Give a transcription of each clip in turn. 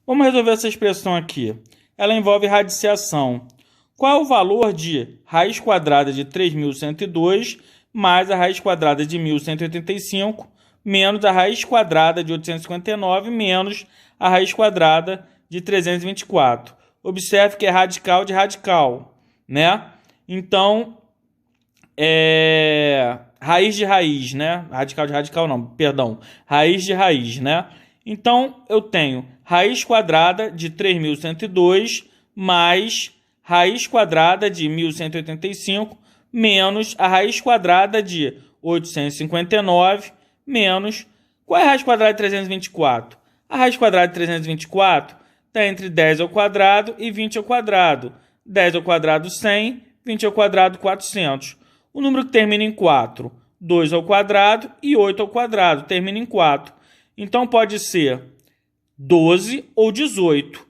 Vamos resolver essa expressão aqui. Ela envolve radiciação. Qual é o valor de raiz quadrada de 3.102 mais a raiz quadrada de 1.185 menos a raiz quadrada de 859 menos a raiz quadrada de 324? Observe que é radical de radical, né? Então, raiz de raiz, né? Radical de radical não, perdão. Raiz de raiz, né? Então, eu tenho raiz quadrada de 3.102 mais raiz quadrada de 1.185 menos a raiz quadrada de 859 menos... Qual é a raiz quadrada de 324? A raiz quadrada de 324 está entre 10 ao quadrado e 20 ao quadrado. 10 ao quadrado, 100. 20 ao quadrado, 400. O número que termina em 4, 2 ao quadrado e 8 ao quadrado, termina em 4. Então, pode ser 12 ou 18.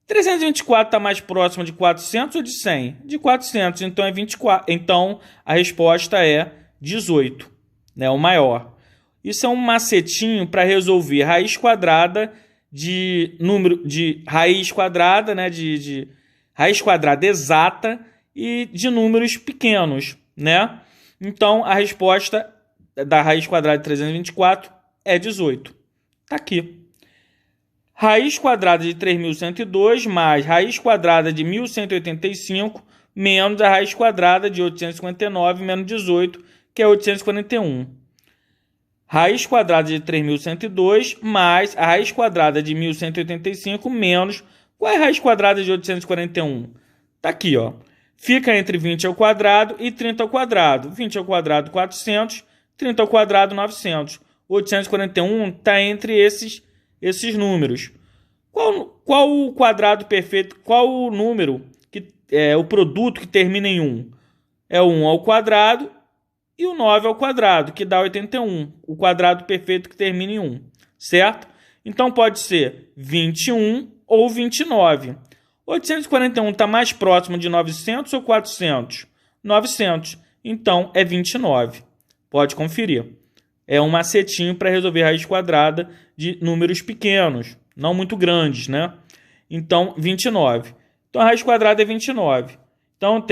324 está mais próximo de 400 ou de 100? De 400, então é 24. Então, a resposta é 18, né? O maior. Isso é um macetinho para resolver raiz quadrada de número de raiz quadrada, né? De raiz quadrada exata e de números pequenos, né? Então, a resposta da raiz quadrada de 324 é 18. Está aqui. Raiz quadrada de 3.102 mais raiz quadrada de 1.185 menos a raiz quadrada de 859 menos 18, que é 841. Raiz quadrada de 3.102 mais a raiz quadrada de 1.185 menos... Qual é a raiz quadrada de 841? Está aqui, ó. Fica entre 20 ao quadrado e 30 ao quadrado. 20 ao quadrado, 400. 30 ao quadrado, 900. 841 está entre esses números. Qual o quadrado perfeito? Qual o número que é o produto que termina em 1? É o 1 ao quadrado e o 9 ao quadrado, que dá 81. O quadrado perfeito que termina em 1, certo? Então pode ser 21 ou 29. 841 está mais próximo de 900 ou 400? 900. Então, é 29. Pode conferir. É um macetinho para resolver raiz quadrada de números pequenos, não muito grandes, né? Então, 29. Então, a raiz quadrada é 29. Então,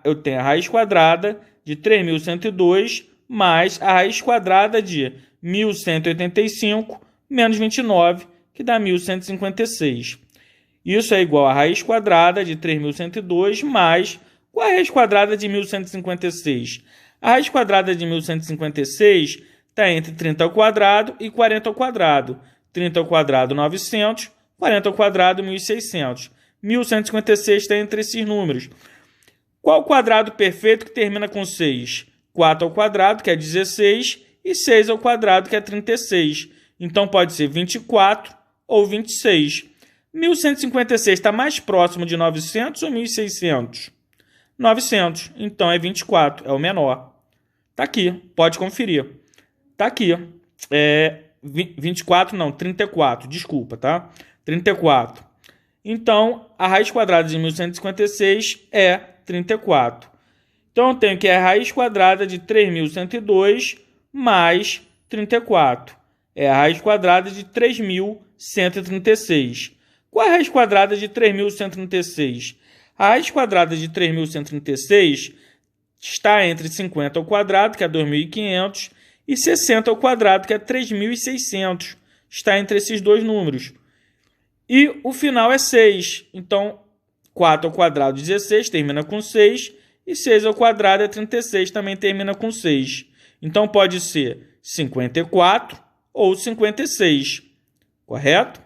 eu tenho a raiz quadrada de 3.102 mais a raiz quadrada de 1.185 menos 29, que dá 1.156. Isso é igual a raiz quadrada de 3.102 mais... Qual é a raiz quadrada de 1.156? A raiz quadrada de 1.156 está entre 30 ao quadrado e 40 ao quadrado. 30 ao quadrado, 900. 40 ao quadrado, 1.600. 1.156 está entre esses números. Qual o quadrado perfeito que termina com 6? 4 ao quadrado, que é 16, e 6 ao quadrado, que é 36. Então, pode ser 24 ou 26. 1.156 está mais próximo de 900 ou 1.600? 900. Então, é 24. É o menor. Está aqui. Pode conferir. Está aqui. 24, não. 34. Desculpa, tá? 34. Então, a raiz quadrada de 1.156 é 34. Então, eu tenho que a raiz quadrada de 3.102 mais 34. É a raiz quadrada de 3.136. Qual é a raiz quadrada de 3.136? A raiz quadrada de 3.136 está entre 50 ao quadrado, que é 2.500, e 60 ao quadrado, que é 3.600. Está entre esses dois números. E o final é 6. Então, 4 ao quadrado, 16, termina com 6. E 6 ao quadrado é 36, também termina com 6. Então, pode ser 54 ou 56. Correto?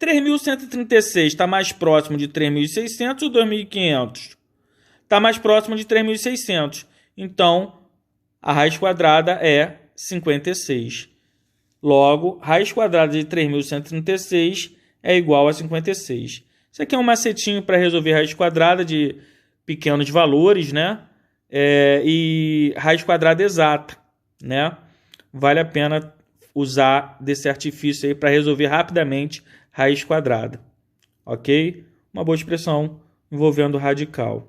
3.136 está mais próximo de 3.600 ou 2.500? Está mais próximo de 3.600. Então, a raiz quadrada é 56. Logo, raiz quadrada de 3.136 é igual a 56. Isso aqui é um macetinho para resolver raiz quadrada de pequenos valores, né? E raiz quadrada exata, né? Vale a pena usar desse artifício aí para resolver rapidamente raiz quadrada. Ok? Uma boa expressão envolvendo radical.